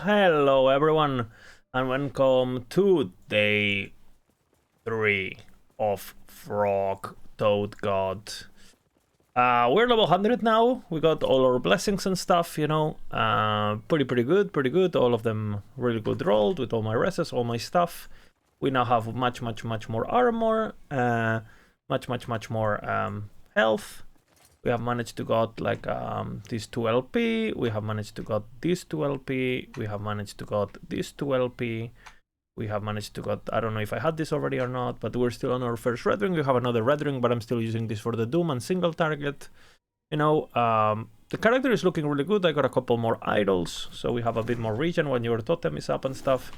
Hello everyone and welcome to day 3 of Frog Toad God. We're level 100 now. We got all our blessings and stuff, you know. Pretty good. All of them really good rolled with all my reses, all my stuff. We now have much more armor, much more health. We have managed to got like these 2 LP, we have managed to got these 2 LP, we have managed to got these 2 LP, we have managed to got, I don't know if I had this already or not, but we're still on our first red ring. We have another red ring, but I'm still using this for the Doom and single target. You know, the character is looking really good. I got a couple more idols, so we have a bit more regen when your totem is up and stuff.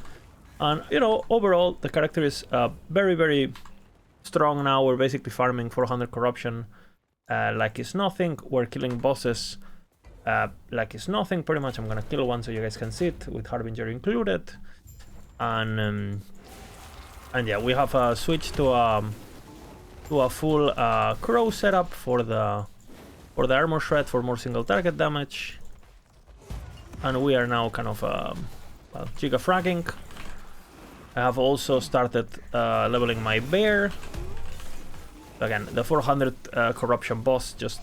And, you know, overall, the character is very strong now. We're basically farming 400 corruption. Like it's nothing. We're killing bosses like it's nothing. Pretty much I'm gonna kill one so you guys can see it with Harbinger included. And yeah, we have switched to a full crow setup for the armor shred for more single target damage. And we are now kind of giga fragging. I have also started leveling my bear. Again, the 400 corruption boss just,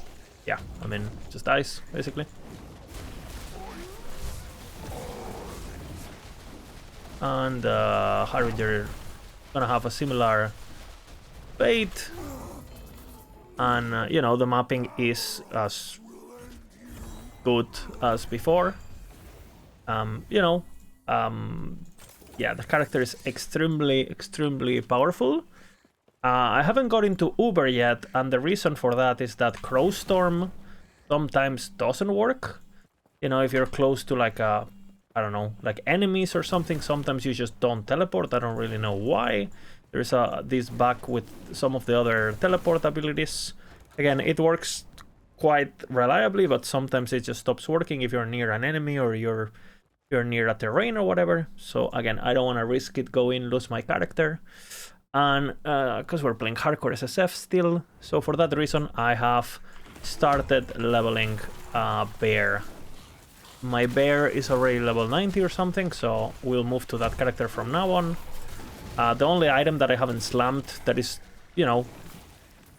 yeah, I mean, just dies, basically. And Harbinger gonna have a similar fate. And, you know, the mapping is as good as before. You know, yeah, the character is extremely powerful. I haven't got into Uber yet, and the reason for that is that Crowstorm sometimes doesn't work. You know, if you're close to like I don't know, like enemies or something, sometimes you just don't teleport. I don't really know why. There's this bug with some of the other teleport abilities. Again, it works quite reliably, but sometimes it just stops working if you're near an enemy or you're near a terrain or whatever. So again, I don't want to risk it, go in, lose my character. And because we're playing hardcore SSF still, so for that reason I have started leveling bear. My bear is already level 90 or something, so we'll move to that character from now on. The only item that I haven't slammed that is, you know,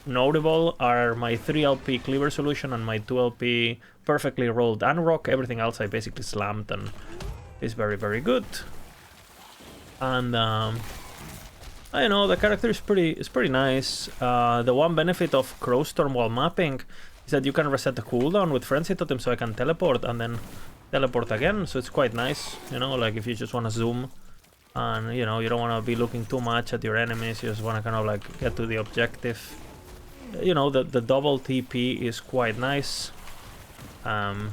notable are my 3 LP cleaver solution and my 2 LP perfectly rolled unrock. Everything else I basically slammed and is very good. And I know the character is pretty nice. The one benefit of Crowstorm while mapping is that you can reset the cooldown with Frenzy Totem, so I can teleport and then teleport again. So it's quite nice, you know, like if you just want to zoom and, you know, you don't want to be looking too much at your enemies, you just want to kind of like get to the objective. You know, the double TP is quite nice. You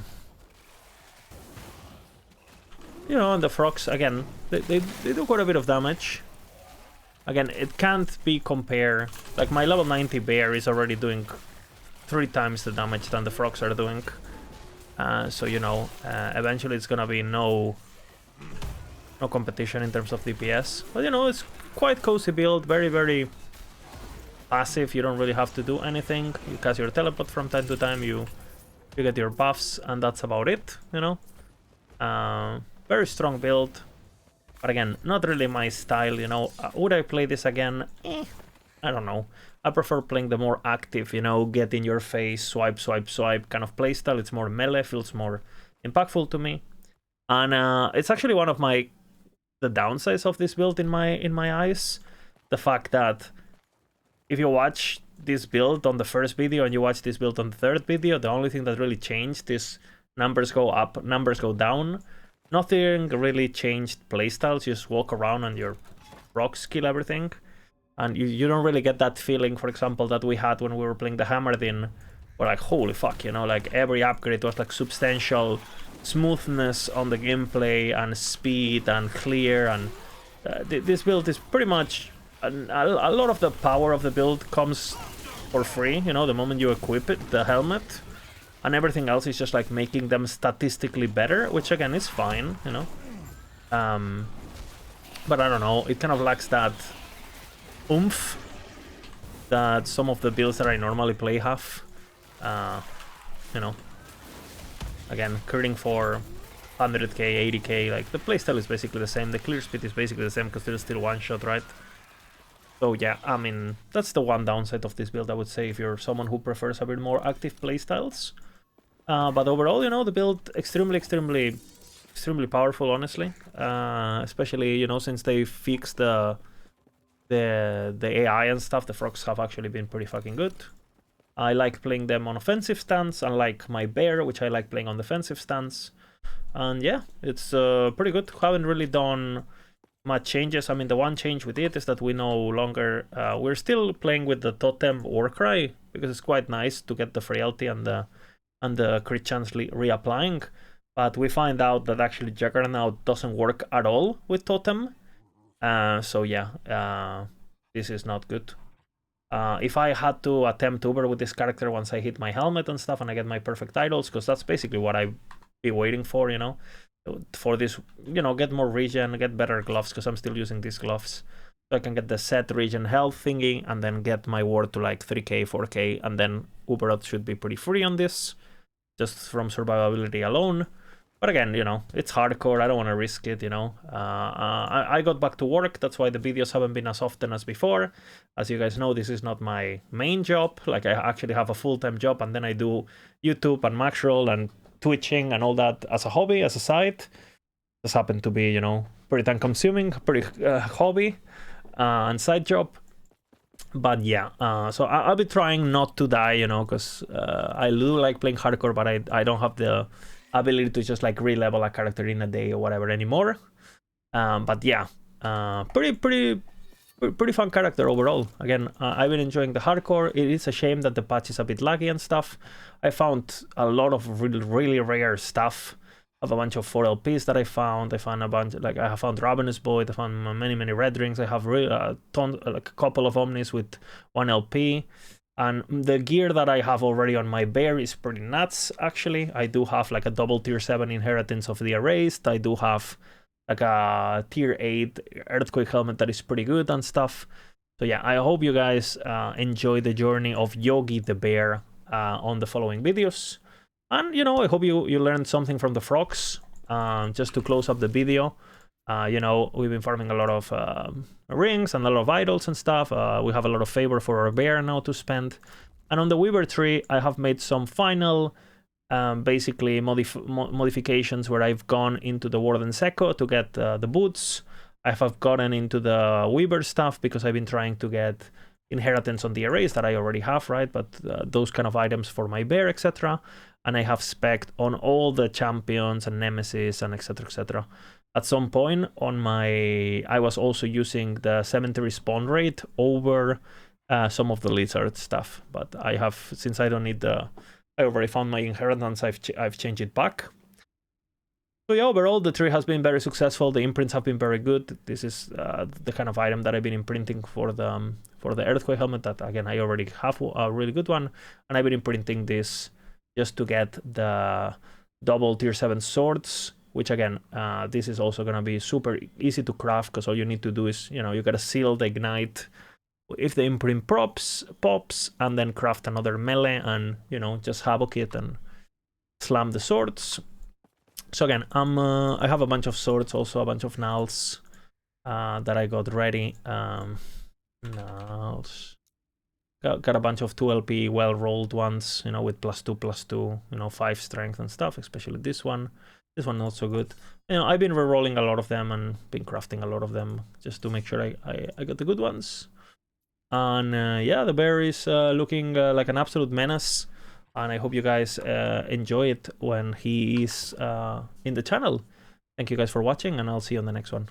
know, and the frogs, again, they do quite a bit of damage. Again, it can't be compared. Like my level 90 bear is already doing 3 times the damage than the frogs are doing. So, you know, eventually it's gonna be no competition in terms of DPS. But, you know, it's quite cozy build, very passive. You don't really have to do anything. You cast your teleport from time to time, you get your buffs, and that's about it, you know. Very strong build. But again, not really my style, you know. Would I play this again? I don't know. I prefer playing the more active, you know, get in your face, swipe kind of playstyle. It's more melee, feels more impactful to me. And it's actually one of the downsides of this build in my eyes. The fact that if you watch this build on the first video and you watch this build on the third video, the only thing that really changed is numbers go up, numbers go down. Nothing really changed playstyles. You just walk around and your rocks kill everything. And you don't really get that feeling, for example, that we had when we were playing the Hammerdin. Where like, holy fuck, you know, like every upgrade was like substantial smoothness on the gameplay and speed and clear. And this build is pretty much... a lot of the power of the build comes for free, you know, the moment you equip it, the helmet. And everything else is just like making them statistically better, which again is fine, you know. But I don't know, it kind of lacks that oomph that some of the builds that I normally play have. You know, again, critting for 100k, 80k. Like the playstyle is basically the same. The clear speed is basically the same because there's still one shot, right? So yeah, I mean, that's the one downside of this build, I would say, if you're someone who prefers a bit more active playstyles. But overall, you know, the build extremely powerful, honestly. Especially, you know, since they fixed the AI and stuff, the frogs have actually been pretty fucking good. I like playing them on offensive stance, unlike my bear, which I like playing on defensive stance. And yeah, it's pretty good. Haven't really done much changes. I mean, the one change we did is that we no longer we're still playing with the totem Warcry because it's quite nice to get the frailty and the crit chance reapplying. But we find out that actually Juggernaut doesn't work at all with totem. So yeah, this is not good. If I had to attempt Uber with this character once I hit my helmet and stuff and I get my perfect idols, because that's basically what I'd be waiting for, you know, for this, you know, get more regen, get better gloves, because I'm still using these gloves. So I can get the set regen health thingy and then get my ward to like 3k, 4k, and then Uber should be pretty free on this, just from survivability alone. But again, you know, it's hardcore. I don't want to risk it, you know. I got back to work. That's why the videos haven't been as often as before. As you guys know, this is not my main job. Like, I actually have a full-time job, and then I do YouTube and Maxroll and Twitching and all that as a hobby, as a side. This happened to be, you know, pretty time-consuming, pretty hobby and side job. But yeah, so I'll be trying not to die, you know, because I do like playing hardcore, but I don't have the ability to just like re-level a character in a day or whatever anymore. But yeah, pretty fun character overall. Again, I've been enjoying the hardcore. It is a shame that the patch is a bit laggy and stuff. I found a lot of really rare stuff. I have a bunch of 4 LPs that I found. I found a bunch, like I have found Ravenous Void. I found many red rings. I have like a couple of Omnis with 1 LP. And the gear that I have already on my bear is pretty nuts, actually. I do have like a double tier 7 inheritance of the Erased. I do have like a tier 8 Earthquake helmet that is pretty good and stuff. So yeah, I hope you guys enjoy the journey of Yogi the bear on the following videos. And, you know, I hope you learned something from the frogs. Just to close up the video. You know, we've been farming a lot of rings and a lot of idols and stuff. We have a lot of favor for our bear now to spend. And on the Weaver tree, I have made some final, basically, modifications where I've gone into the Warden's Echo to get the boots. I have gotten into the Weaver stuff because I've been trying to get inheritance on the arrays that I already have, right? But those kind of items for my bear, etc. And I have spec'd on all the champions and nemesis and etc, etc. At some point on my, I was also using the cemetery spawn rate over some of the lizard stuff, but I have, since I don't need the, I already found my inheritance, I've changed it back. So yeah, overall the tree has been very successful. The imprints have been very good. This is the kind of item that I've been imprinting for the Earthquake helmet. That again, I already have a really good one, and I've been imprinting this just to get the double tier 7 swords. Which again, this is also gonna be super easy to craft because all you need to do is, you know, you gotta seal the ignite if the imprint pops, and then craft another melee and, you know, just havoc it and slam the swords. So again, I have a bunch of swords, also a bunch of nulls that I got ready. Nulls. Got a bunch of 2LP well-rolled ones, you know, with +2/+2, you know, 5 strength and stuff, especially this one. This one not so good. You know, I've been re-rolling a lot of them and been crafting a lot of them just to make sure I got the good ones. And yeah, the bear is looking like an absolute menace. And I hope you guys enjoy it when he is in the channel. Thank you guys for watching, and I'll see you on the next one.